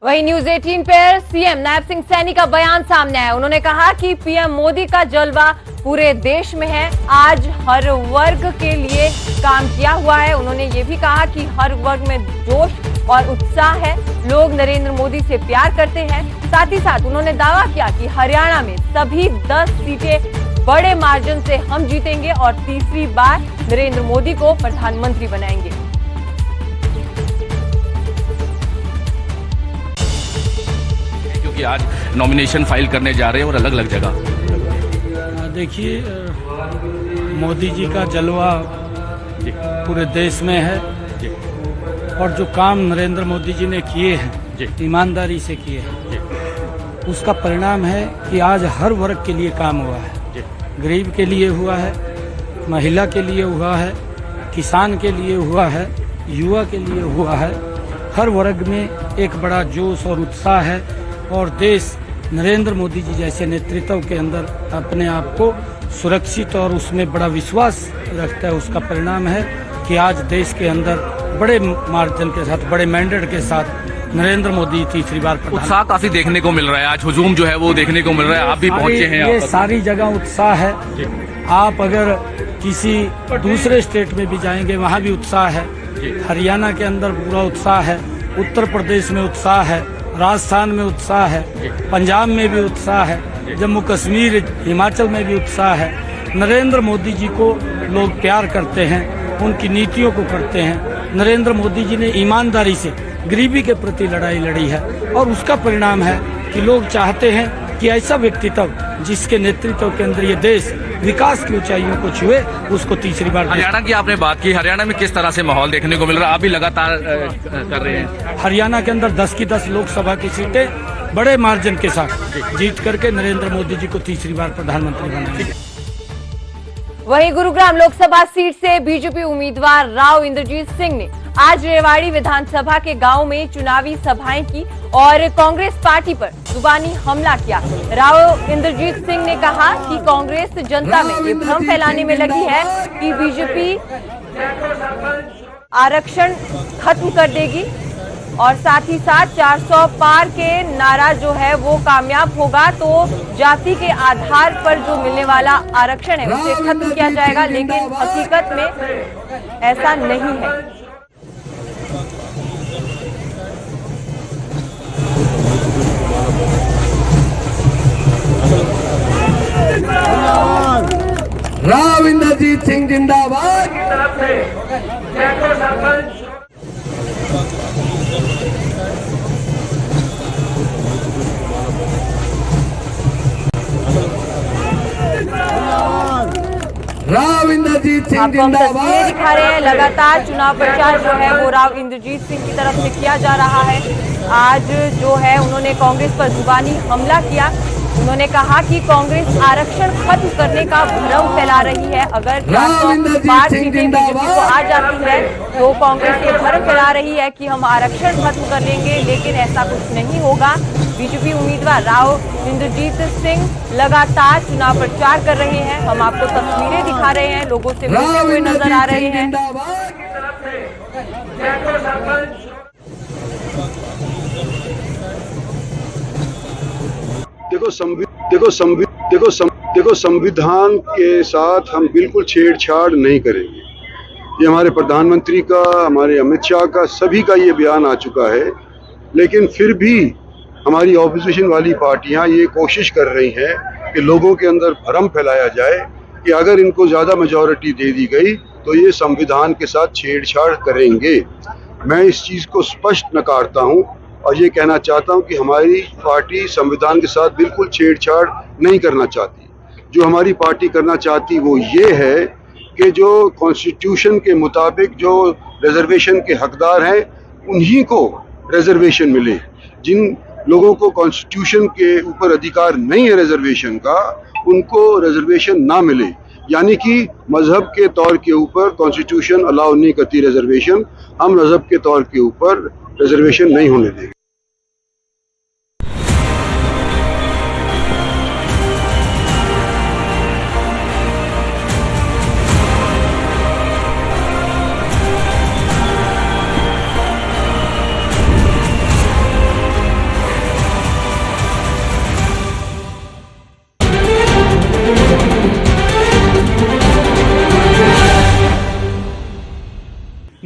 वहीं न्यूज 18 पर सीएम नायब सिंह सैनी का बयान सामने आया। उन्होंने कहा कि पीएम मोदी का जलवा पूरे देश में है, आज हर वर्ग के लिए काम किया हुआ है। उन्होंने ये भी कहा कि हर वर्ग में जोश और उत्साह है, लोग नरेंद्र मोदी से प्यार करते हैं। साथ ही साथ उन्होंने दावा किया कि हरियाणा में सभी 10 सीटें बड़े मार्जिन से हम जीतेंगे और तीसरी बार नरेंद्र मोदी को प्रधानमंत्री बनाएंगे। क्योंकि आज नॉमिनेशन फाइल करने जा रहे हैं और अलग अलग जगह। देखिए, मोदी जी का जलवा पूरे देश में है और जो काम नरेंद्र मोदी जी ने किए हैं, ईमानदारी से किए हैं, उसका परिणाम है कि आज हर वर्ग के लिए काम हुआ है। गरीब के लिए हुआ है, महिला के लिए हुआ है, किसान के लिए हुआ है, युवा के लिए हुआ है। हर वर्ग में एक बड़ा जोश और उत्साह है और देश नरेंद्र मोदी जी जैसे नेतृत्व के अंदर अपने आप को सुरक्षित और उसमें बड़ा विश्वास रखता है। उसका परिणाम है कि आज देश के अंदर बड़े मार्जिन के साथ, बड़े मैंडेट के साथ नरेंद्र मोदी तीसरी बार उत्साह काफी देखने को मिल रहा है। आज हुजूम जो है वो देखने को मिल रहा है, आप भी पहुंचे हैं। ये सारी जगह उत्साह है। आप अगर किसी दूसरे स्टेट में भी जाएंगे वहाँ भी उत्साह है। हरियाणा के अंदर पूरा उत्साह है, उत्तर प्रदेश में उत्साह है, राजस्थान में उत्साह है, पंजाब में भी उत्साह है, जम्मू कश्मीर हिमाचल में भी उत्साह है। नरेंद्र मोदी जी को लोग प्यार करते हैं, उनकी नीतियों को करते हैं। नरेंद्र मोदी जी ने ईमानदारी से गरीबी के प्रति लड़ाई लड़ी है और उसका परिणाम है कि लोग चाहते हैं कि ऐसा व्यक्तित्व जिसके नेतृत्व के अंदर ये देश विकास की ऊंचाइयों को छुए, उसको तीसरी बार। हरियाणा की आपने बात की, हरियाणा में किस तरह से माहौल देखने को मिल रहा है? आप भी लगातार कर रहे हैं। हरियाणा के अंदर 10 की 10 लोकसभा की सीटें बड़े मार्जिन के साथ जीत करके नरेंद्र मोदी जी को तीसरी बार प्रधानमंत्री बनाएंगे। वहीं गुरुग्राम लोकसभा सीट से बीजेपी उम्मीदवार राव इंद्रजीत सिंह ने आज रेवाड़ी विधानसभा के गांव में चुनावी सभाएं की और कांग्रेस पार्टी पर जुबानी हमला किया। राव इंद्रजीत सिंह ने कहा कि कांग्रेस जनता में ये भ्रम फैलाने में लगी है कि बीजेपी आरक्षण खत्म कर देगी और साथ ही साथ 400 पार के नारा जो है वो कामयाब होगा तो जाति के आधार पर जो मिलने वाला आरक्षण है उसे खत्म किया जाएगा, लेकिन हकीकत में ऐसा नहीं है। राव इंद्रजीत सिंह जिंदाबाद की तरफ से सरपंच राव इंद्रजीत सिंह जिंदाबाद दिखा रहे हैं। लगातार चुनाव प्रचार जो है वो राव इंद्रजीत सिंह की तरफ से किया जा रहा है। आज जो है उन्होंने कांग्रेस पर जुबानी हमला किया। उन्होंने कहा कि कांग्रेस आरक्षण खत्म करने का भ्रम फैला रही है। अगर 405 सीटें बीजेपी को आ जाती है तो कांग्रेस ये भ्रम फैला रही है कि हम आरक्षण खत्म कर लेंगे, लेकिन ऐसा कुछ नहीं होगा। बीजेपी उम्मीदवार राव इंद्रजीत सिंह लगातार चुनाव प्रचार कर रहे हैं। हम आपको तस्वीरें दिखा रहे हैं, लोगों से मिलते हुए नजर आ रहे हैं। देखो संविधान के साथ हम बिल्कुल छेड़छाड़ नहीं करेंगे। ये हमारे प्रधानमंत्री का, हमारे अमित शाह का, सभी का ये बयान आ चुका है। लेकिन फिर भी हमारी ऑपोजिशन वाली पार्टियां ये कोशिश कर रही हैं कि लोगों के अंदर भ्रम फैलाया जाए कि अगर इनको ज़्यादा मेजॉरिटी दे दी गई तो ये संविधान के साथ छेड़छाड़ करेंगे। मैं इस चीज़ को स्पष्ट नकारता हूँ और ये कहना चाहता हूँ कि हमारी पार्टी संविधान के साथ बिल्कुल छेड़छाड़ नहीं करना चाहती। जो हमारी पार्टी करना चाहती वो ये है कि जो कॉन्स्टिट्यूशन के मुताबिक जो रिजर्वेशन के हकदार हैं उन्हीं को रिजर्वेशन मिले। जिन लोगों को कॉन्स्टिट्यूशन के ऊपर अधिकार नहीं है रिजर्वेशन का, उनको रिजर्वेशन ना मिले। यानी कि मजहब के तौर के ऊपर कॉन्स्टिट्यूशन अलाउ नहीं करती रिजर्वेशन, हम मजहब के तौर के ऊपर रिजर्वेशन नहीं होने देंगे।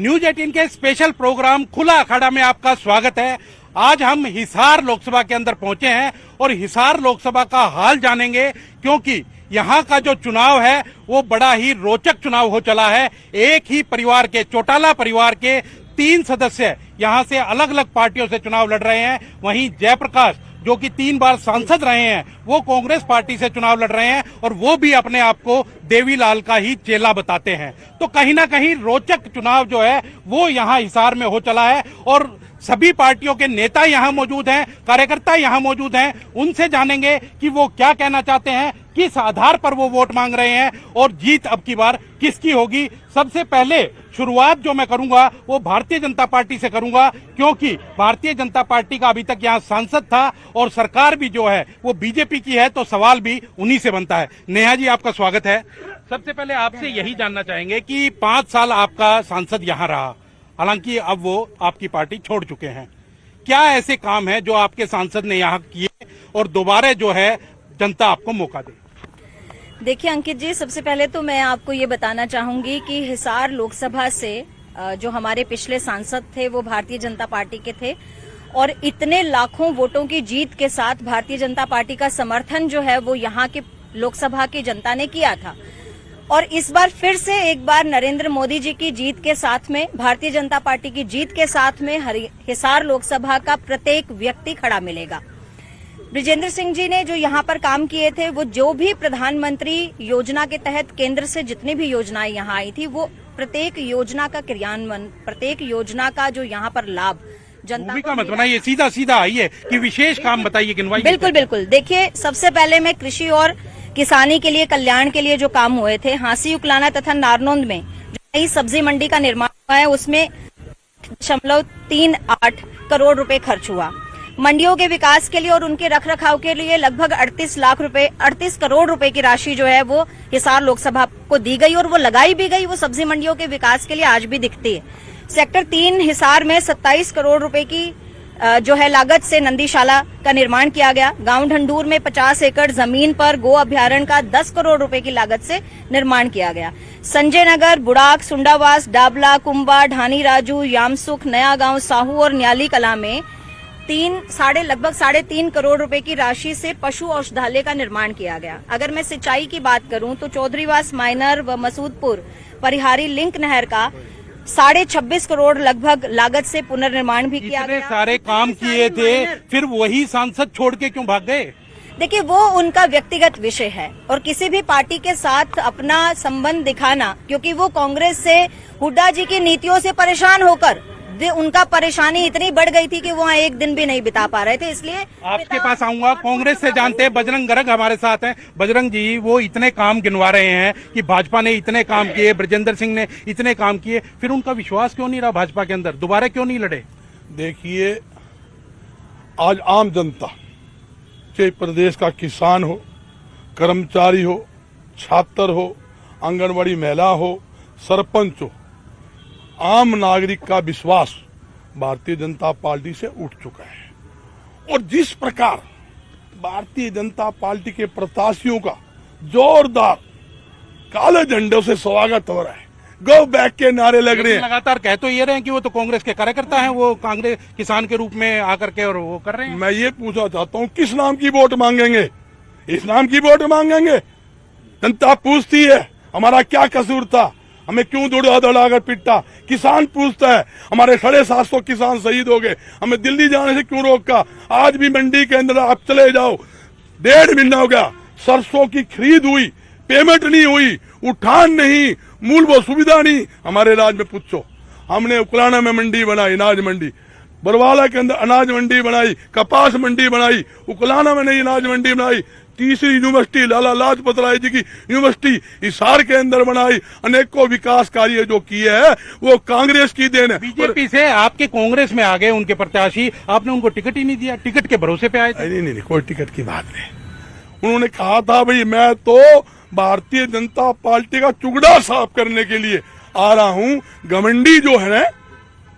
न्यूज 18 के स्पेशल प्रोग्राम खुला अखाड़ा में आपका स्वागत है। आज हम हिसार लोकसभा के अंदर पहुंचे हैं और हिसार लोकसभा का हाल जानेंगे, क्योंकि यहाँ का जो चुनाव है वो बड़ा ही रोचक चुनाव हो चला है। एक ही परिवार के, चौटाला परिवार के 3 सदस्य यहाँ से अलग अलग पार्टियों से चुनाव लड़ रहे हैं। वहीं जयप्रकाश, जो कि 3 बार सांसद रहे हैं, वो कांग्रेस पार्टी से चुनाव लड़ रहे हैं और वो भी अपने आप को देवीलाल का ही चेला बताते हैं। तो कहीं ना कहीं रोचक चुनाव जो है वो यहाँ हिसार में हो चला है और सभी पार्टियों के नेता यहाँ मौजूद हैं, कार्यकर्ता यहाँ मौजूद हैं। उनसे जानेंगे कि वो क्या कहना चाहते हैं, किस आधार पर वो वोट मांग रहे हैं और जीत अब की बार किसकी होगी। सबसे पहले शुरुआत जो मैं करूंगा वो भारतीय जनता पार्टी से करूंगा, क्योंकि भारतीय जनता पार्टी का अभी तक यहाँ सांसद था और सरकार भी जो है वो बीजेपी की है, तो सवाल भी उन्हीं से बनता है। नेहा जी, आपका स्वागत है। सबसे पहले आपसे यही जानना चाहेंगे कि 5 साल आपका सांसद यहाँ रहा, हालांकि अब वो आपकी पार्टी छोड़ चुके हैं। क्या ऐसे काम है जो आपके सांसद ने यहाँ किए और दोबारा जो है जनता आपको मौका दे? देखिए अंकित जी, सबसे पहले तो मैं आपको ये बताना चाहूंगी कि हिसार लोकसभा से जो हमारे पिछले सांसद थे वो भारतीय जनता पार्टी के थे और इतने लाखों वोटों की जीत के साथ भारतीय जनता पार्टी का समर्थन जो है वो यहाँ के लोकसभा की जनता ने किया था। और इस बार फिर से एक बार नरेंद्र मोदी जी की जीत के साथ में, भारतीय जनता पार्टी की जीत के साथ में हिसार लोकसभा का प्रत्येक व्यक्ति खड़ा मिलेगा। बृजेंद्र सिंह जी ने जो यहाँ पर काम किए थे, वो जो भी प्रधानमंत्री योजना के तहत केंद्र से जितनी भी योजनाएं यहाँ आई थी, वो प्रत्येक योजना का क्रियान्वयन, प्रत्येक योजना का जो यहाँ पर लाभ जनता का मत बनाइए, सीधा सीधा आइए कि विशेष काम बताइए, गिनवाइए। बिल्कुल बिल्कुल। देखिए, सबसे पहले मैं कृषि और किसानी के लिए, कल्याण के लिए जो काम हुए थे, हांसी उकलाना तथा नारनौंद में जो नई सब्जी मंडी का निर्माण हुआ है उसमें 0.38 करोड़ रुपए खर्च हुआ। मंडियों के विकास के लिए और उनके रखरखाव के लिए लगभग 38 करोड़ रुपए की राशि जो है वो हिसार लोकसभा को दी गई और वो लगाई भी गई। वो सब्जी मंडियों के विकास के लिए आज भी दिखती है। सेक्टर 3 हिसार में 27 करोड़ रुपए की जो है लागत से नंदीशाला का निर्माण किया गया। गांव ढंडूर में 50 एकड़ जमीन पर गो अभ्यारण्य का 10 करोड़ रुपए की लागत से निर्माण किया गया। संजय नगर, बुड़ाक, सुंडावास, डाबला, कुंभा, ढानी राजू, यामसुख, नया गांव, साहू और न्याली कला में लगभग 3.5 करोड़ रुपए की राशि से पशु औषधालय का निर्माण किया गया। अगर मैं सिंचाई की बात करूं तो चौधरीवास माइनर व मसूदपुर परिहारी लिंक नहर का 26.5 करोड़ लगभग लागत से पुनर्निर्माण भी किया गया। सारे काम किए थे, फिर वही सांसद छोड़ के क्यों भाग गए? देखिए, वो उनका व्यक्तिगत विषय है और किसी भी पार्टी के साथ अपना संबंध दिखाना, क्योंकि वो कांग्रेस से, हुड्डा जी की नीतियों से परेशान होकर उनका परेशानी इतनी बढ़ गई थी कि वो वहाँ एक दिन भी नहीं बिता पा रहे थे। इसलिए आपके पास आऊंगा। कांग्रेस से जानते हैं, बजरंग गर्ग हमारे साथ हैं। बजरंग जी, वो इतने काम गिनवा रहे हैं कि भाजपा ने इतने काम किए, बृजेंद्र सिंह ने इतने काम किए, फिर उनका विश्वास क्यों नहीं रहा भाजपा के अंदर? दोबारा क्यों नहीं लड़े? देखिए, आज आम जनता, चाहे प्रदेश का किसान हो, कर्मचारी हो, छात्र हो, आंगनवाड़ी महिला हो, सरपंच हो, आम नागरिक का विश्वास भारतीय जनता पार्टी से उठ चुका है। और जिस प्रकार भारतीय जनता पार्टी के प्रत्याशियों का जोरदार काले झंडों से स्वागत हो रहा है, गो बैक के नारे लग रहे हैं। लगातार कह तो ये रहे हैं कि वो तो कांग्रेस के कार्यकर्ता हैं, वो कांग्रेस किसान के रूप में आकर के और वो कर रहे हैं। मैं ये पूछना चाहता हूँ, किस नाम की वोट मांगेंगे? इस नाम की वोट मांगेंगे? जनता पूछती है हमारा क्या कसूर था, हमें क्यों दौड़ा दौड़ाकर पिटा। किसान पूछता है हमारे 750 किसान शहीद हो गए, हमें दिल्ली जाने से क्यों रोका। आज भी मंडी के अंदर आप चले जाओ, 1.5 महीना हो गया, सरसों की खरीद हुई, पेमेंट नहीं हुई, उठान नहीं, मूलभूत सुविधा नहीं। हमारे राज्य में पूछो, हमने उकलाना में मंडी बनाई, अनाज मंडी, बरवाला के अंदर अनाज मंडी बनाई, कपास मंडी बनाई, उकलाना में नहीं अनाज मंडी बनाई। तीसरी यूनिवर्सिटी लाला लाजपत राय जी की यूनिवर्सिटी हिसार के अंदर बनाई। अनेकों विकास कार्य जो किए हैं वो कांग्रेस की देन है। बीजेपी से आपके कांग्रेस में आ गए उनके प्रत्याशी, आपने उनको टिकट ही नहीं दिया, टिकट के भरोसे पे आए थे? नहीं, कोई टिकट की बात नहीं। उन्होंने कहा था भाई मैं तो भारतीय जनता पार्टी का चुगड़ा साफ करने के लिए आ रहा हूं। घमंडी जो है ना,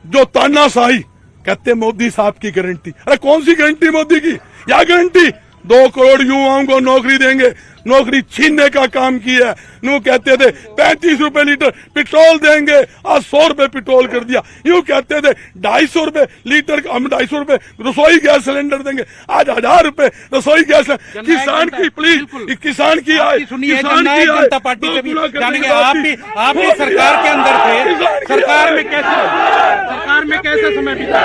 जो तानाशाही कहते मोदी साहब की गारंटी, अरे कौन सी गारंटी मोदी की? या गारंटी 2 करोड़ युवाओं को नौकरी देंगे, नौकरी छीनने का काम किया है। यूं कहते थे 35 रुपए लीटर पेट्रोल देंगे, आज 100 रुपए पेट्रोल कर दिया। यूं कहते थे 250 रुपए लीटर, हम 250 रुपए रसोई गैस सिलेंडर देंगे, आज 1000 रुपए रसोई गैस। किसान की प्लीज, किसान की आय, सुनिए, किसान की जननायक आय जनता पार्टी के भी दोगुना करने जानेंगे। के बाद आप भी सरकार के अंदर थे, सरकार में कैसे समय बीता,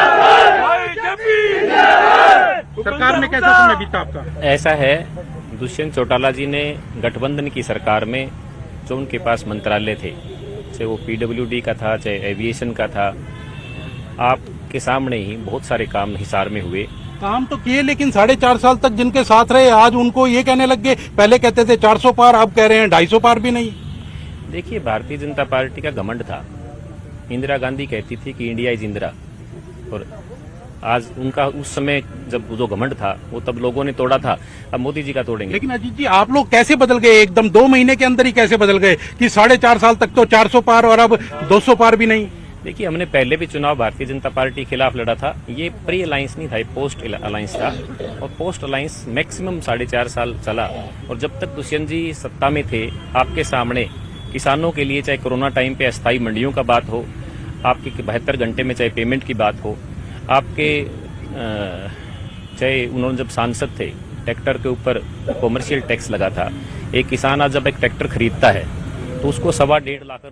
सरकार में कैसा समय बीता आपका? ऐसा है, दुष्यंत चौटाला जी ने गठबंधन की सरकार में जो उनके पास मंत्रालय थे, चाहे वो पीडब्ल्यूडी का था, चाहे एविएशन का था, आपके सामने ही बहुत सारे काम हिसार में हुए। काम तो किए, लेकिन 4.5 साल तक जिनके साथ रहे आज उनको ये कहने लग गए, पहले कहते थे 400 पार, अब कह रहे हैं 250 पार भी नहीं। देखिए, भारतीय जनता पार्टी का घमंड था। इंदिरा गांधी कहती थी कि इंडिया इज इंदिरा, और आज उनका उस समय जब जो घमंड था वो तब लोगों ने तोड़ा था, अब मोदी जी का तोड़ेंगे। लेकिन अजीत जी, आप लोग कैसे बदल गए एकदम 2 महीने के अंदर ही? कैसे बदल गए कि 4.5 साल तक तो 400 पार और अब 200 पार भी नहीं? देखिए, हमने पहले भी चुनाव भारतीय जनता पार्टी के खिलाफ लड़ा था। ये प्री अलायंस नहीं था, ये पोस्ट अलायंस था, और पोस्ट अलायंस मैक्सिमम 4.5 साल चला। और जब तक दुष्यंत जी सत्ता में थे, आपके सामने किसानों के लिए चाहे कोरोना टाइम पे अस्थायी मंडियों का बात हो, आपके 72 घंटे में चाहे पेमेंट की बात हो, आपके चाहे उन्होंने जब सांसद थे ट्रैक्टर के ऊपर कॉमर्शियल टैक्स लगा था। एक किसान आज जब एक ट्रैक्टर खरीदता है तो उसको 1.25 लाख